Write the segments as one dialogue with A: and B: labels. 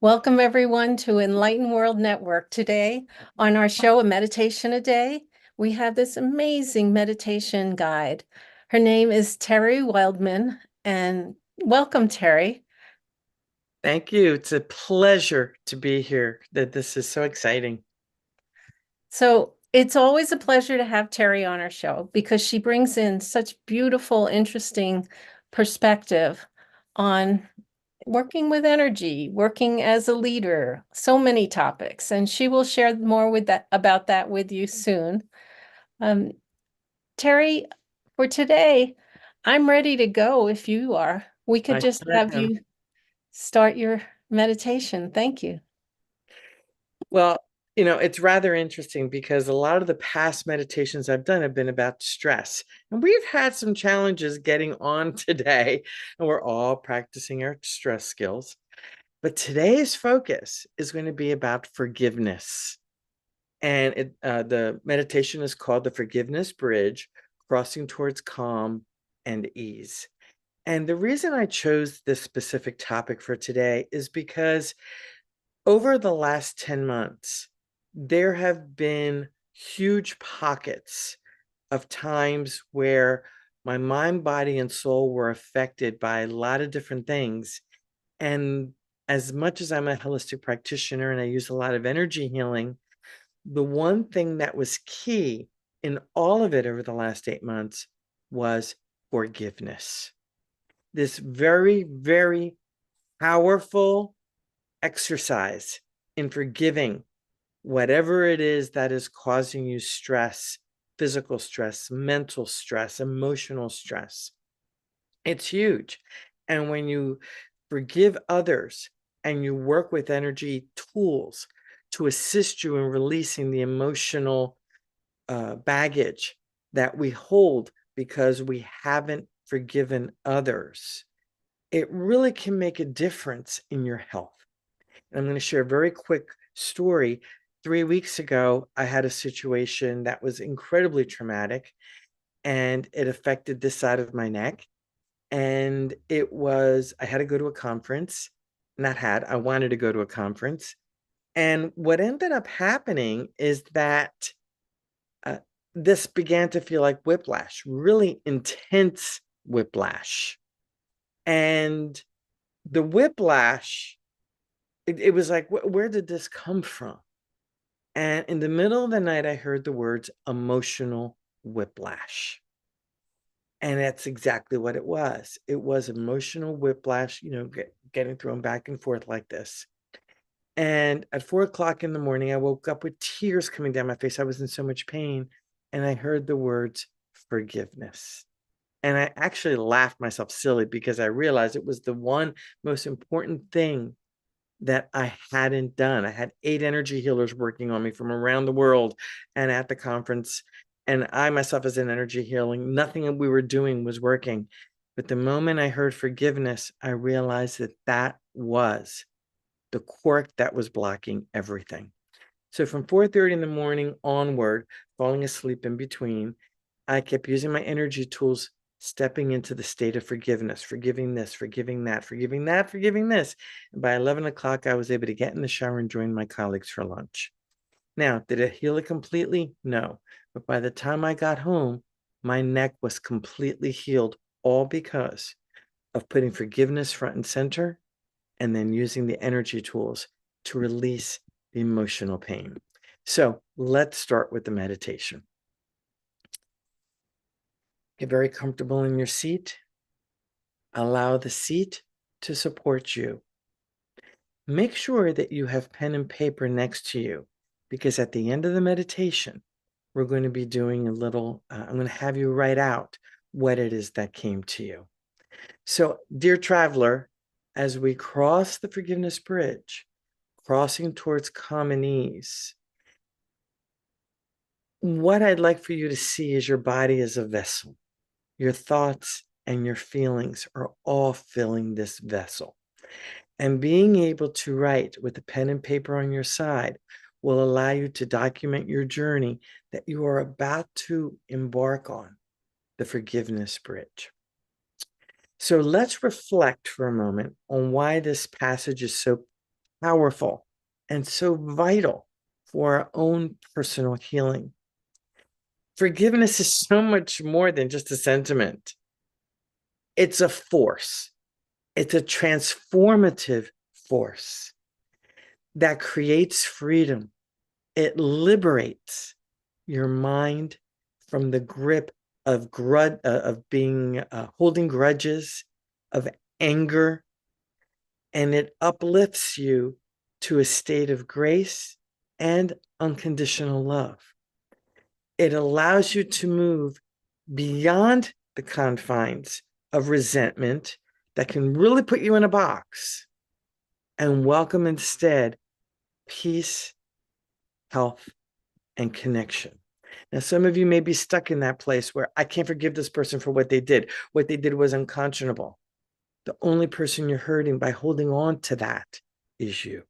A: Welcome, everyone, to Enlightened World Network. Today, on our show, A Meditation a Day, we have this amazing meditation guide. Her name is Terry Wildemann, and welcome, Terry.
B: Thank you. It's a pleasure to be here. This is so exciting.
A: So, it's always a pleasure to have Terry on our show because she brings in such beautiful, interesting perspective on working with energy, working as a leader, so many topics, and she will share more with that about that with you soon. Um, Terry, for today, I'm ready to go if you are. We could
B: I
A: just
B: sure
A: have
B: am.
A: you start your meditation. Thank you.
B: Well, it's rather interesting because a lot of the past meditations I've done have been about stress. And we've had some challenges getting on today, and we're all practicing our stress skills. But today's focus is going to be about forgiveness. And the meditation is called the Forgiveness Bridge, Crossing Towards Calm and Ease. And the reason I chose this specific topic for today is because over the last 10 months, there have been huge pockets of times where my mind, body, and soul were affected by a lot of different things. And as much as I'm a holistic practitioner and I use a lot of energy healing, the one thing that was key in all of it over the last 8 months was forgiveness. This very, very powerful exercise in forgiving whatever it is that is causing you stress, physical stress, mental stress, emotional stress. It's huge. And when you forgive others and you work with energy tools to assist you in releasing the emotional baggage that we hold because we haven't forgiven others, it really can make a difference in your health. And I'm going to share a very quick story. 3 weeks ago, I had a situation that was incredibly traumatic and it affected this side of my neck. And I had to go to a conference. I wanted to go to a conference. And what ended up happening is that uh, this began to feel like whiplash, really intense whiplash. And the whiplash, it was like, where did this come from? And in the middle of the night, I heard the words emotional whiplash. And that's exactly what it was. It was emotional whiplash, getting thrown back and forth like this. And at 4 o'clock in the morning, I woke up with tears coming down my face. I was in so much pain. And I heard the words forgiveness. And I actually laughed myself silly because I realized it was the one most important thing that I hadn't done. I had 8 energy healers working on me from around the world and at the conference. And I myself, as an energy healing, nothing we were doing was working. But the moment I heard forgiveness, I realized that that was the cork that was blocking everything. So from 4:30 in the morning onward, falling asleep in between, I kept using my energy tools, stepping into the state of forgiveness, forgiving this, forgiving that, forgiving that, forgiving this. And by 11 o'clock, I was able to get in the shower and join my colleagues for lunch. Now, did it heal it completely? No. But by the time I got home, my neck was completely healed, all because of putting forgiveness front and center and then using the energy tools to release the emotional pain. So let's start with the meditation. Get very comfortable in your seat. Allow the seat to support you. Make sure that you have pen and paper next to you because at the end of the meditation, we're going to be doing I'm going to have you write out what it is that came to you. So, dear traveler, as we cross the forgiveness bridge, crossing towards common ease, what I'd like for you to see is your body as a vessel. Your thoughts and your feelings are all filling this vessel. And being able to write with a pen and paper on your side will allow you to document your journey that you are about to embark on, the forgiveness bridge. So let's reflect for a moment on why this passage is so powerful and so vital for our own personal healing. Forgiveness is so much more than just a sentiment. It's a force. It's a transformative force that creates freedom. It liberates your mind from the grip of being holding grudges, of anger, and it uplifts you to a state of grace and unconditional love. It allows you to move beyond the confines of resentment that can really put you in a box and welcome instead peace, health, and connection. Now, some of you may be stuck in that place where I can't forgive this person for what they did. What they did was unconscionable. The only person you're hurting by holding on to that is you.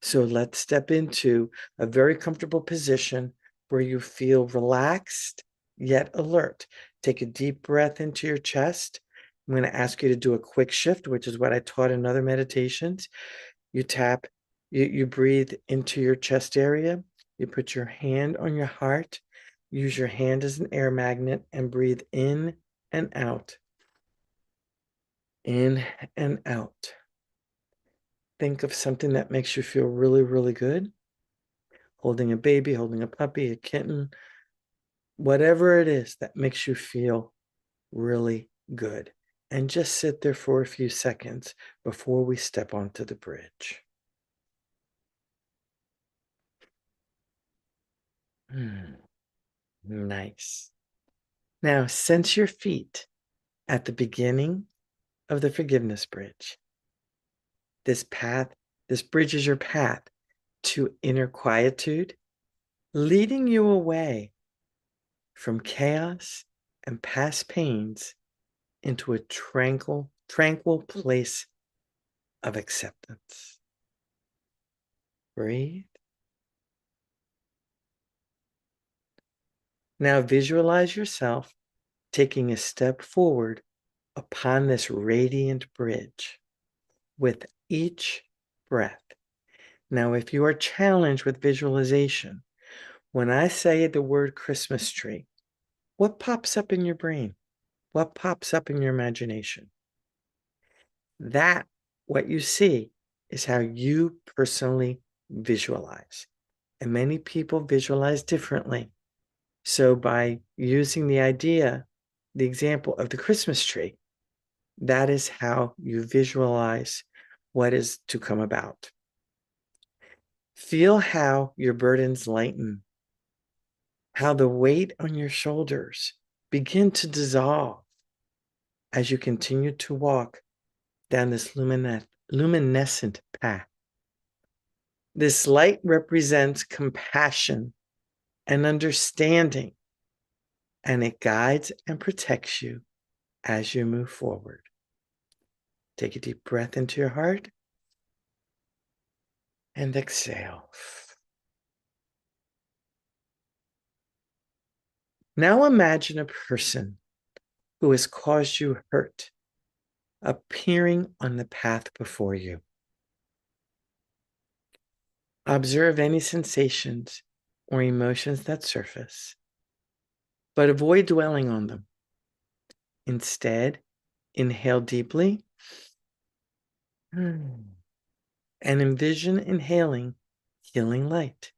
B: So let's step into a very comfortable position where you feel relaxed yet alert. Take a deep breath into your chest. I'm going to ask you to do a quick shift, which is what I taught in other meditations. You breathe into your chest area. You put your hand on your heart. Use your hand as an air magnet and breathe in and out. In and out. Think of something that makes you feel really, really good. Holding a baby, holding a puppy, a kitten, whatever it is that makes you feel really good. And just sit there for a few seconds before we step onto the bridge. Nice. Now, sense your feet at the beginning of the forgiveness bridge. This bridge is your path to inner quietude, leading you away from chaos and past pains into a tranquil place of acceptance. Breathe. Now visualize yourself taking a step forward upon this radiant bridge with each breath. Now, if you are challenged with visualization, when I say the word Christmas tree, what pops up in your brain? What pops up in your imagination? What you see, is how you personally visualize. And many people visualize differently. So by using the example of the Christmas tree, that is how you visualize what is to come about. Feel how your burdens lighten, how the weight on your shoulders begin to dissolve as you continue to walk down this luminescent path. This light represents compassion and understanding, and it guides and protects you as you move forward. Take a deep breath into your heart and exhale. Now imagine a person who has caused you hurt appearing on the path before you. Observe any sensations or emotions that surface, but avoid dwelling on them. Instead, inhale deeply and envision inhaling healing light.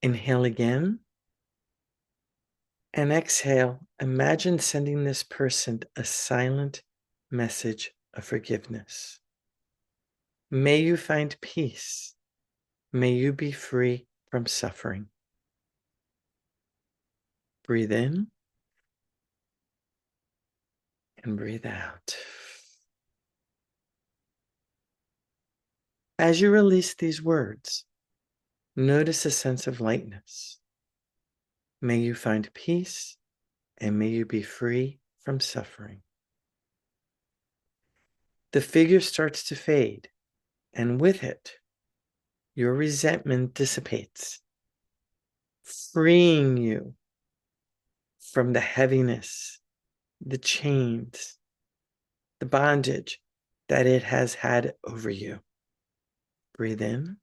B: Inhale again and exhale. Imagine sending this person a silent message of forgiveness. May you find peace. May you be free from suffering. Breathe in and breathe out. As you release these words, notice a sense of lightness. May you find peace and may you be free from suffering. The figure starts to fade, and with it, your resentment dissipates, freeing you from the heaviness the chains, the bondage that it has had over you. Breathe in.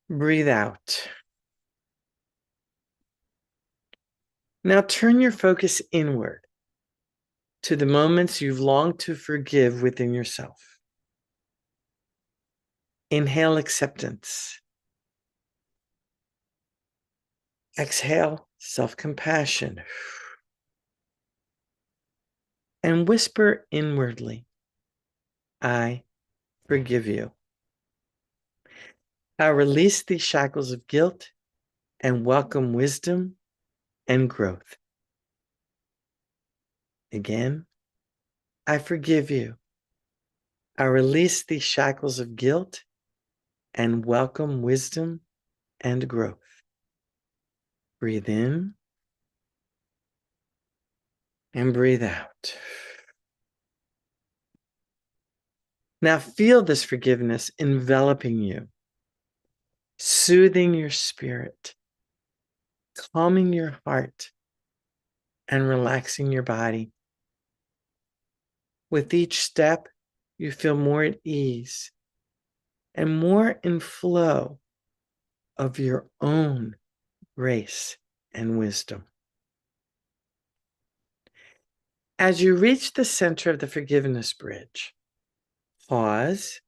B: Breathe out. Now turn your focus inward to the moments you've longed to forgive within yourself. Inhale acceptance. Exhale self-compassion. And whisper inwardly, I forgive you. I release these shackles of guilt and welcome wisdom and growth. Again, I forgive you. I release these shackles of guilt and welcome wisdom and growth. Breathe in and breathe out. Now feel this forgiveness enveloping you, soothing your spirit, calming your heart, and relaxing your body. With each step, you feel more at ease and more in flow of your own grace and wisdom. As you reach the center of the forgiveness bridge, pause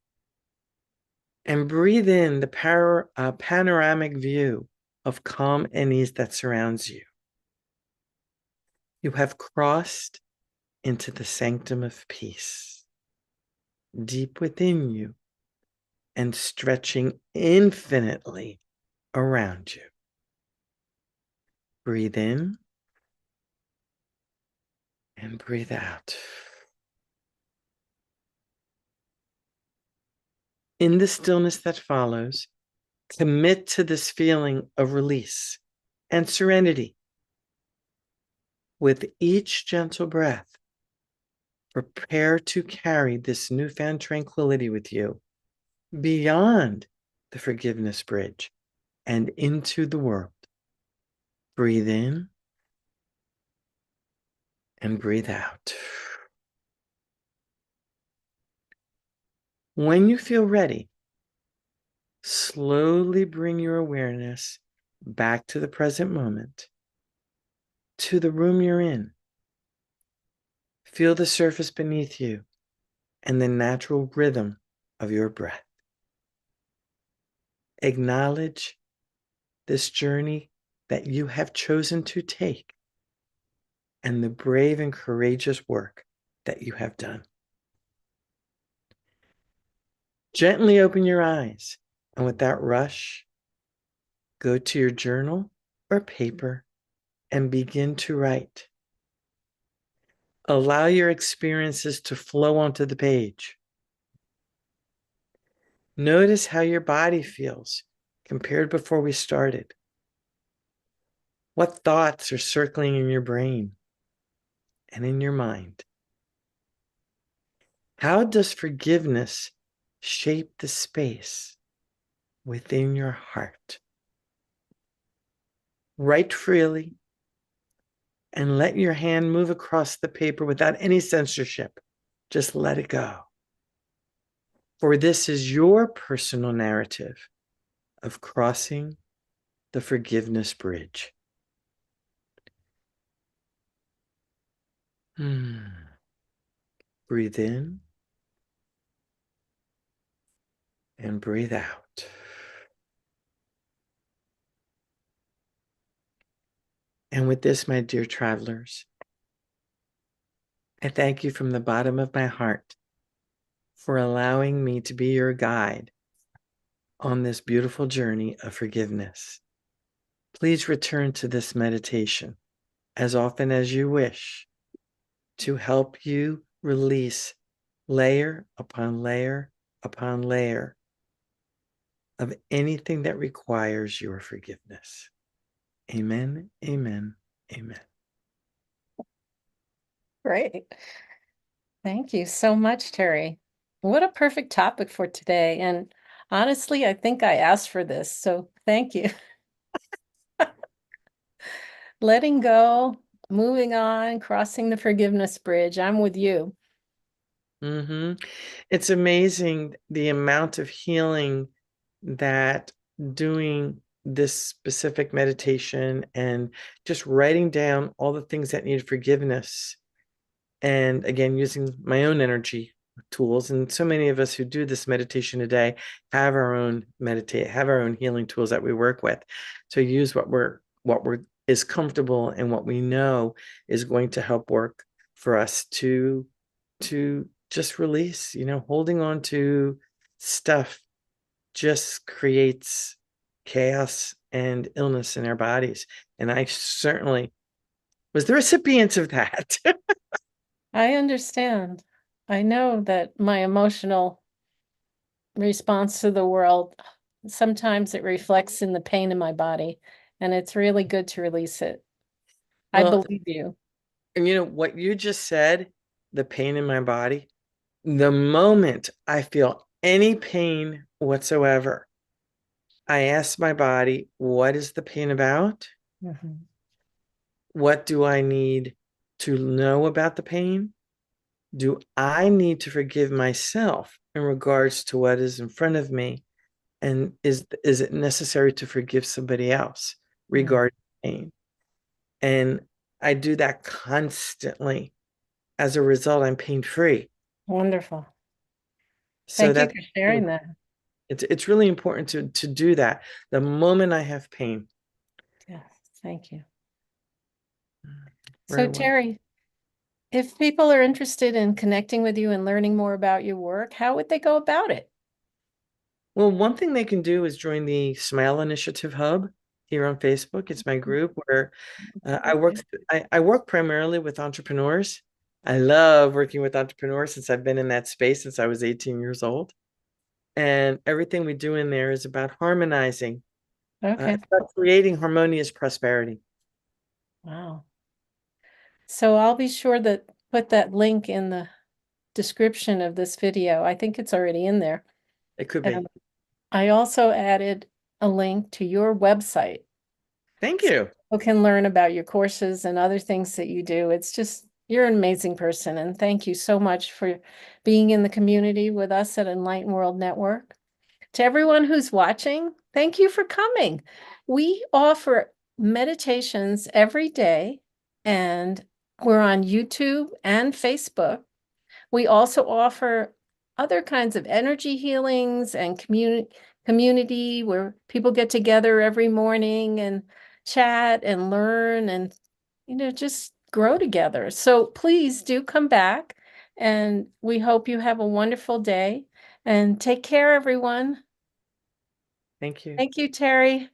B: and breathe in the panoramic view of calm and ease that surrounds you. You have crossed into the sanctum of peace, deep within you and stretching infinitely around you. Breathe in and breathe out. In the stillness that follows, commit to this feeling of release and serenity. With each gentle breath, prepare to carry this newfound tranquility with you beyond the forgiveness bridge and into the world. Breathe in and breathe out. When you feel ready, slowly bring your awareness back to the present moment, to the room you're in. Feel the surface beneath you and the natural rhythm of your breath. Acknowledge this journey that you have chosen to take and the brave and courageous work that you have done. Gently open your eyes, and without rush, go to your journal or paper and begin to write. Allow your experiences to flow onto the page. Notice how your body feels compared before we started. What thoughts are circling in your brain and in your mind? How does forgiveness shape the space within your heart? Write freely and let your hand move across the paper without any censorship. Just let it go. For this is your personal narrative of crossing the forgiveness bridge. Breathe in and breathe out. And with this, my dear travelers, I thank you from the bottom of my heart for allowing me to be your guide on this beautiful journey of forgiveness. Please return to this meditation as often as you wish to help you release layer upon layer upon layer of anything that requires your forgiveness. Amen, amen, amen.
A: Great. Thank you so much, Terry. What a perfect topic for today. And honestly, I think I asked for this, so thank you. Letting go moving on, crossing the forgiveness bridge. I'm with you.
B: Hmm. It's amazing the amount of healing that doing this specific meditation and just writing down all the things that need forgiveness, and again using my own energy tools. And so many of us who do this meditation today have our own healing tools that we work with. So use what we're is comfortable and what we know is going to help work for us to just release. Holding on to stuff just creates chaos and illness in our bodies. And I certainly was the recipient of that.
A: I understand. I know that my emotional response to the world, sometimes it reflects in the pain in my body, and it's really good to release it. I
B: Well,
A: believe you.
B: and what you just said, the pain in my body, the moment I feel any pain whatsoever, I ask my body, what is the pain about?
A: Mhm.
B: What do I need to know about the pain? Do I need to forgive myself in regards to what is in front of me? And is it necessary to forgive somebody else
A: Mm.
B: regarding pain? And I do that constantly. As a result, I'm pain free.
A: Wonderful.
B: So
A: Thank you
B: that's
A: for sharing that.
B: it's really important to do that the moment I have pain.
A: Yes, thank you. So,
B: Very well.
A: Terry, if people are interested in connecting with you and learning more about your work, how would they go about it?
B: Well, one thing they can do is join the Smile Initiative Hub here on Facebook. It's my group where
A: Okay.
B: I work primarily with entrepreneurs. I love working with entrepreneurs since I've been in that space since I was 18 years old. And everything we do in there is about harmonizing.
A: Okay.
B: It's about creating harmonious prosperity.
A: Wow. So I'll be sure to put that link in the description of this video. I think it's already in there.
B: It could be.
A: And I also added a link to your website
B: Thank
A: so
B: you.
A: people can learn about your courses and other things that you do. It's just, you're an amazing person. And thank you so much for being in the community with us at Enlightened World Network. To everyone who's watching, thank you for coming. We offer meditations every day, and we're on YouTube and Facebook. We also offer other kinds of energy healings and community where people get together every morning and chat and learn and just grow together. So please do come back, and we hope you have a wonderful day, and take care, everyone.
B: Thank you.
A: Thank you, Terry.